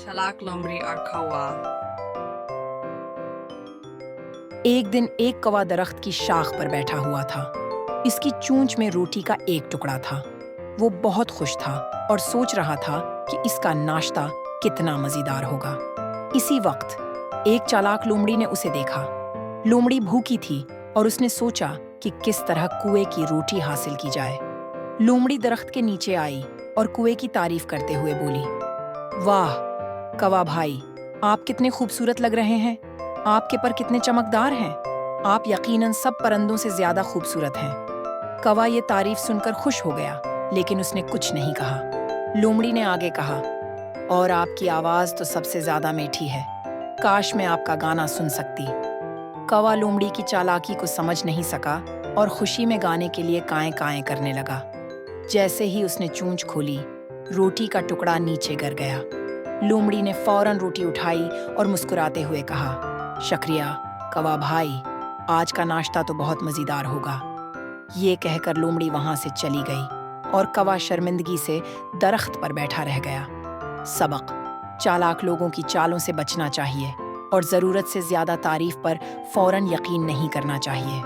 चालाक लोमड़ी और कौवा। एक दिन एक कौवा दरख्त की शाख पर बैठा हुआ था। इसकी चोंच में रोटी का एक टुकड़ा था। वो बहुत खुश था और सोच रहा था कि इसका नाश्ता कितना मजेदार होगा। इसी वक्त एक चालाक लोमड़ी ने उसे देखा। लोमड़ी भूखी थी और उसने सोचा कि किस तरह कुएं की रोटी हासिल की जाए। लोमड़ी दरख्त के नीचे आई और कुएं की तारीफ करते हुए बोली, वाह कौवा भाई, आप कितने खूबसूरत लग रहे हैं। आपके पर कितने चमकदार हैं। आप यकीनन सब परिंदों से ज्यादा खूबसूरत हैं। कौवा ये तारीफ सुनकर खुश हो गया, लेकिन उसने कुछ नहीं कहा। लोमड़ी ने आगे कहा, और आपकी आवाज तो सबसे ज्यादा मीठी है। काश मैं आपका गाना सुन सकती। कौवा लोमड़ी की चालाकी को समझ नहीं सका और खुशी में गाने के लिए काएं काएं करने लगा। जैसे ही उसने चोंच खोली, रोटी का टुकड़ा नीचे गिर गया। लोमड़ी ने फौरन रोटी उठाई और मुस्कुराते हुए कहा, शुक्रिया कौवा भाई, आज का नाश्ता तो बहुत मजेदार होगा। ये कहकर लोमड़ी वहां से चली गई और कौवा शर्मिंदगी से दरख्त पर बैठा रह गया। सबक: चालाक लोगों की चालों से बचना चाहिए और जरूरत से ज्यादा तारीफ पर फौरन यकीन नहीं करना चाहिए।